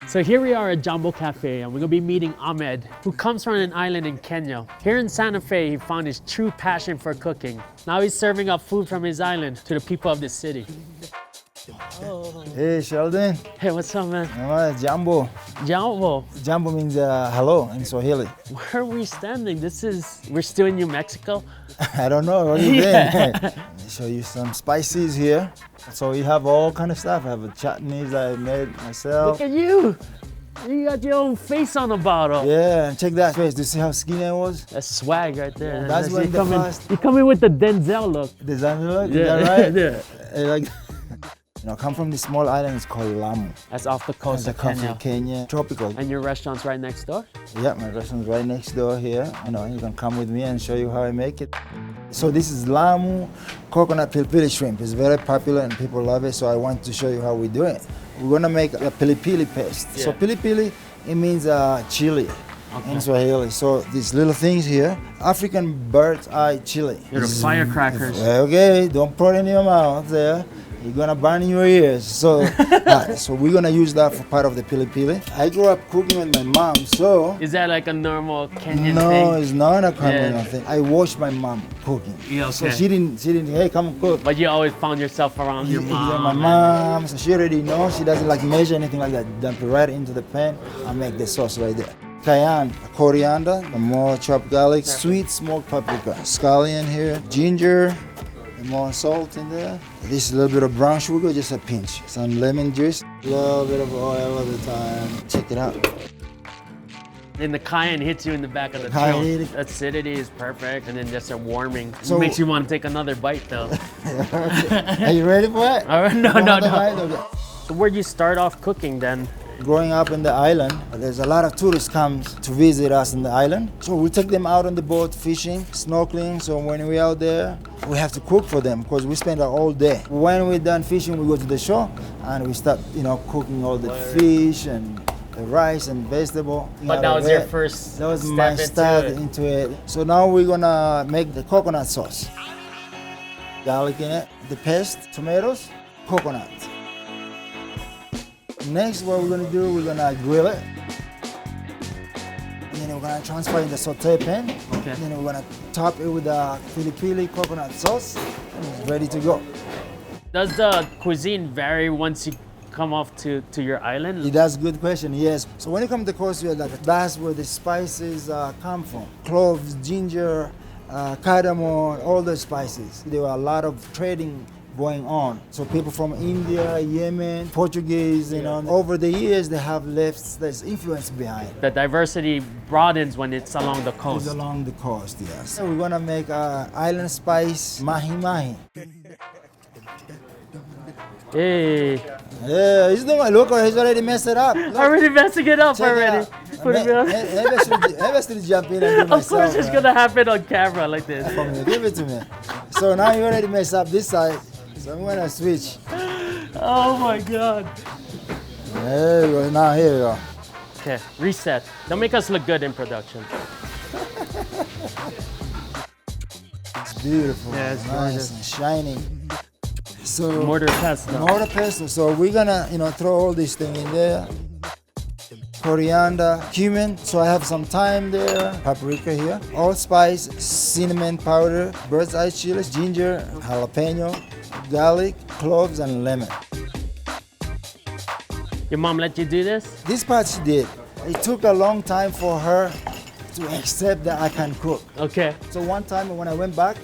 So here we are at Jambo Cafe, and we're gonna be meeting Ahmed, who comes from an island in Kenya. Here in Santa Fe, he found his true passion for cooking. Now he's serving up food from his island to the people of the city. Oh. Hey, Sheldon. Hey, what's up, man? Jambo. Jambo. Jambo means hello in Swahili. Where are we standing? We're still in New Mexico? I don't know, what do you think? Let me show you some spices here. So we have all kind of stuff. I have chutneys I made myself. Look at you. You got your own face on the bottle. Yeah, check that face. Do you see how skinny I was? That's swag right there. That's when you come in with the Denzel look. Designer look? Yeah, Is that right? yeah. Like, I come from this small island, it's called Lamu. That's off the coast of Kenya. Tropical. And your restaurant's right next door? Yeah, my restaurant's right next door here. You can come with me and show you how I make it. So this is Lamu coconut pili shrimp. It's very popular and people love it, so I want to show you how we do it. We're gonna make a pili paste. Yeah. So pili, it means chili. Okay. In Swahili. So these little things here, African bird's eye chili. They're the firecrackers. Okay, don't put it in your mouth there. You're gonna burn your ears. So, so we're gonna use that for part of the pili. I grew up cooking with my mom, so. Is that like a normal Kenyan thing? No, it's not a Kenyan thing. I watched my mom cooking. Yeah, okay. So she didn't, hey, come cook. But you always found yourself around your mom. Yeah, my mom, so she already knows. She doesn't like measure anything like that. Dump it right into the pan and make the sauce right there. Cayenne, coriander, more chopped garlic, sweet smoked paprika, scallion here, ginger, and more salt in there. This is a little bit of brown sugar, just a pinch. Some lemon juice, a little bit of oil at the time. Check it out. And the cayenne hits you in the back of the throat. Acidity is perfect, and then just a warming. So it makes you want to take another bite, though. Are you ready for it? No. So where'd you start off cooking then? Growing up in the island, there's a lot of tourists come to visit us in the island. So we take them out on the boat fishing, snorkeling. So when we're out there, we have to cook for them because we spend all day. When we're done fishing, we go to the shore and we start, cooking all the fish and the rice and vegetable. But that was your first That was my start into it. So now we're gonna make the coconut sauce. Garlic in it, the paste, tomatoes, coconut. Next, what we're gonna do, we're gonna grill it. And then we're gonna transfer in the saute pan. Okay. And then we're gonna top it with the pili coconut sauce. And it's ready to go. Does the cuisine vary once you come off to your island? That's a good question, yes. So when you come to Costa Rica, that's where the spices come from. Cloves, ginger, cardamom, all the spices. There were a lot of trading going on. So people from India, Yemen, Portuguese, over the years they have left this influence behind. The diversity broadens when it's along the coast. It's along the coast, yes. So we're gonna make island spice mahi. Hey. Yeah, he's doing. Look, he's already messed it up. Look. Already messing it up already. Maybe I should jump in and do myself. Of course it's gonna happen on camera like this. Give it to me. So now you already messed up this side. So I'm gonna switch. Oh my God. There we go. Now here we go. Okay, reset. Don't make us look good in production. It's beautiful. Yeah, it's nice gorgeous. and shiny. So Mortar pesto. Mortar pesto. So we're gonna, throw all this thing in there. Coriander, cumin. So I have some thyme there, paprika here, allspice, cinnamon powder, bird's eye chili, ginger, jalapeno, garlic, cloves, and lemon. Your mom let you do this? This part she did. It took a long time for her to accept that I can cook. Okay. So one time when I went back,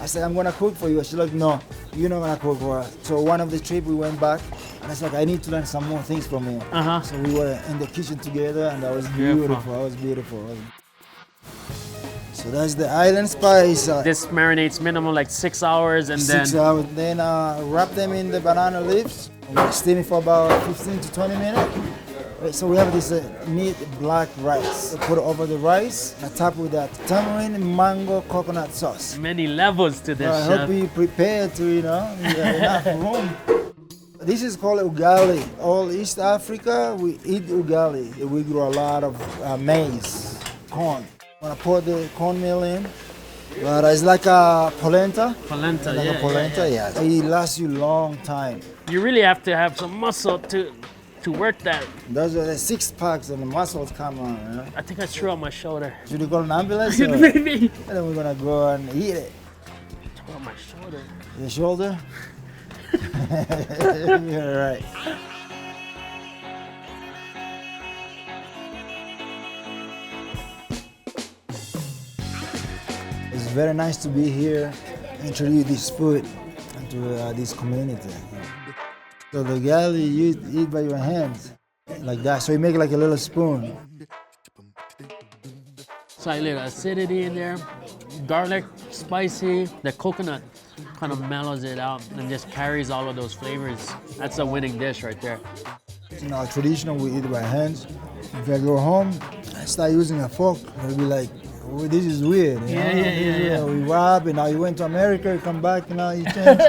I said, I'm gonna cook for you. She's like, no, you're not gonna cook for us. So one of the trip we went back, and I said, I need to learn some more things from you. So we were in the kitchen together, and that was beautiful. That was beautiful. So that's the island spice. This marinates minimum like 6 hours, and 6 hours. Then wrap them in the banana leaves. And steam it for about 15 to 20 minutes. So we have this neat black rice. Put it over the rice, and top with that tamarind mango coconut sauce. Many levels to this, I hope you prepared to, you have enough room. This is called ugali. All East Africa, we eat ugali. We grow a lot of maize, corn. When I pour the cornmeal in, but it's like a polenta. Polenta, like yeah. A polenta, yeah. It lasts you a long time. You really have to have some muscle to to work that. Those are the six packs and the muscles come on, you know? I think I threw on my shoulder. Should we call an ambulance? Or? Maybe. And then we're gonna go and eat it. Threw on my shoulder. Your shoulder? You're right. It's very nice to be here, introduce this food to this community. So the garlic you eat by your hands, like that. So you make like a little spoon. So a little acidity in there, garlic, spicy. The coconut kind of mellows it out and just carries all of those flavors. That's a winning dish right there. You know, traditional we eat by hands. If I go home, I start using a fork, I'll be like, oh, this is weird. You know? Yeah. We rob, and now you went to America, you come back, and now you change.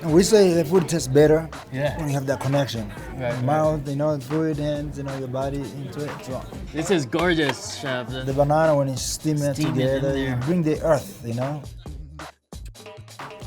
And we say the food tastes better when you have that connection. Right. Mouth, you know, food, hands, you know, your body into it. So This is gorgeous, Chef. the banana, when you steam it Steam it in together, there. you bring the earth, you know.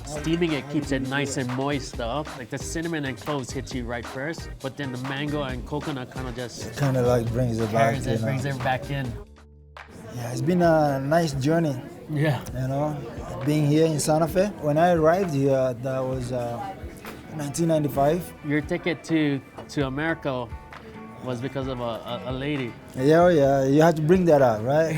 Steaming it keeps it nice and moist though. Like the cinnamon and cloves hits you right first, but then the mango and coconut kind of just Kind of like brings it back. carries it, you know. brings it back in. Yeah, it's been a nice journey. Yeah. You know, being here in Santa Fe. When I arrived here, that was 1995. Your ticket to America was because of a lady. Yeah, you had to bring that up, right?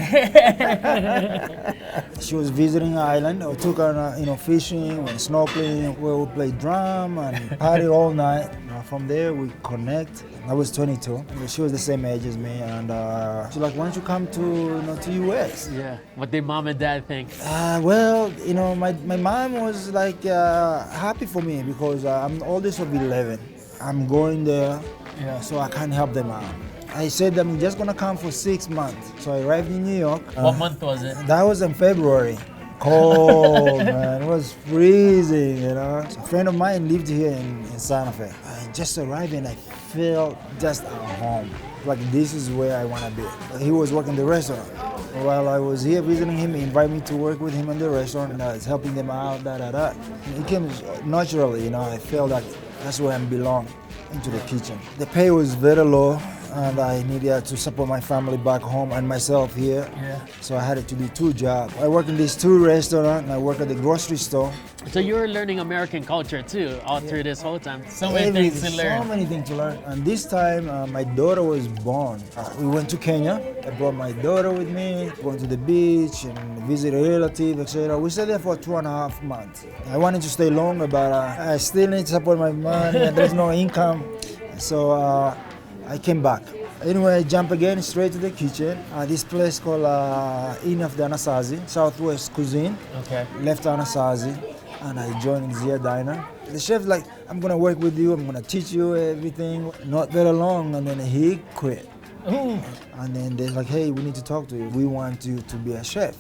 She was visiting an island. I took her, fishing and snorkeling. We would play drum and party all night. From there, we connect. I was 22. She was the same age as me, and she's like, "Why don't you come to US?" Yeah. What did mom and dad think? Well, my mom was like happy for me because I'm the oldest of 11. I'm going there, so I can't help them out. I said I'm just gonna come for 6 months. So I arrived in New York. What month was it? That was in February. Cold, man. It was freezing, you know. So a friend of mine lived here in Santa Fe. I just arrived and I felt just at home. Like this is where I want to be. He was working the restaurant. While I was here visiting him, he invited me to work with him in the restaurant, and I was helping them out, It came naturally, I felt like that's where I belong, into the kitchen. The pay was very low, and I needed to support my family back home and myself here. Yeah. So I had to do 2 jobs. I work in these 2 restaurants, and I work at the grocery store. So you were learning American culture too, all through this whole time. So many things to learn. So many things to learn. And this time, my daughter was born. We went to Kenya. I brought my daughter with me, going to the beach and visit a relative, etc. We stayed there for 2.5 months. I wanted to stay longer, but I still need to support my money, and there's no income. So I came back. Anyway, I jump again straight to the kitchen. This place called Inn of the Anasazi, Southwest Cuisine. Okay. Left Anasazi, and I joined Zia Diner. The chef's like, I'm gonna work with you, I'm gonna teach you everything. Not very long, and then he quit. Ooh. And then they're like, hey, we need to talk to you. We want you to be a chef.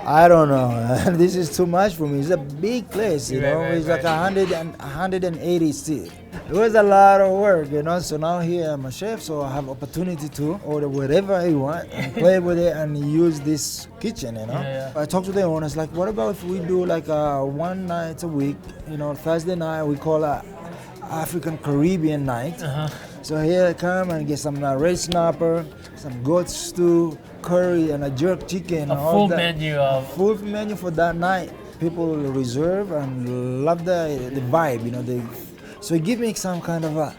I don't know. This is too much for me. It's a big place, you know. Right, it's like 180 seats. It was a lot of work, So now here I'm a chef, so I have opportunity to order whatever I want and play with it and use this kitchen, Yeah. I talked to the owners, like, what about if we do like 1 night a week, Thursday night we call it African Caribbean night. So here I come and get some red snapper, some goat stew, curry, and a jerk chicken. A full menu of... Full menu for that night. People reserve and love the vibe, so it gives me some kind of a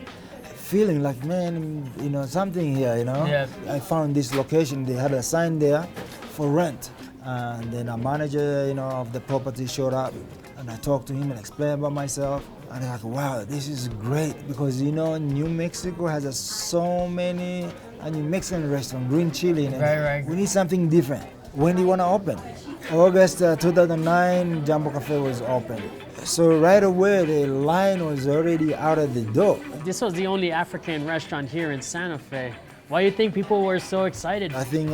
feeling like, man, something here, Yeah. I found this location, they had a sign there for rent. And then a manager, of the property showed up, and I talked to him and explained about myself. And they're like, wow, this is great, because New Mexico has so many New Mexican restaurants, green chili. Right. We need something different. When do you want to open? August 2009, Jambo Cafe was open. So right away, the line was already out of the door. This was the only African restaurant here in Santa Fe. Why do you think people were so excited? I think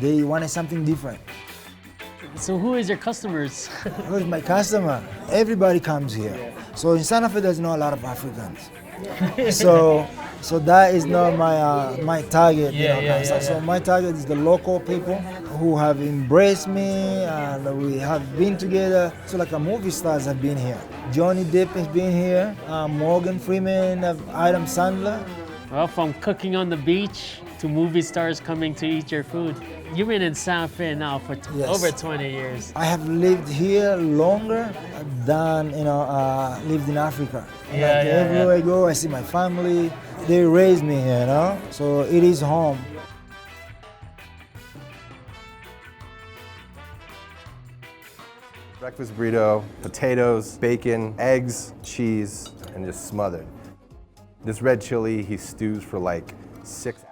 they wanted something different. So who is your customers? Who's my customer? Everybody comes here. So in Santa Fe, there's not a lot of Africans. So that is not my target. So my target is the local people who have embraced me, and we have been together. So like movie stars have been here. Johnny Depp has been here. Morgan Freeman, Adam Sandler. Well, from cooking on the beach to movie stars coming to eat your food. You've been in Santa Fe now for Yes. over 20 years. I have lived here longer than lived in Africa. Everywhere I go, I see my family. They raised me here, so it is home. Breakfast burrito, potatoes, bacon, eggs, cheese, and just smothered. This red chili, he stews for like 6 hours.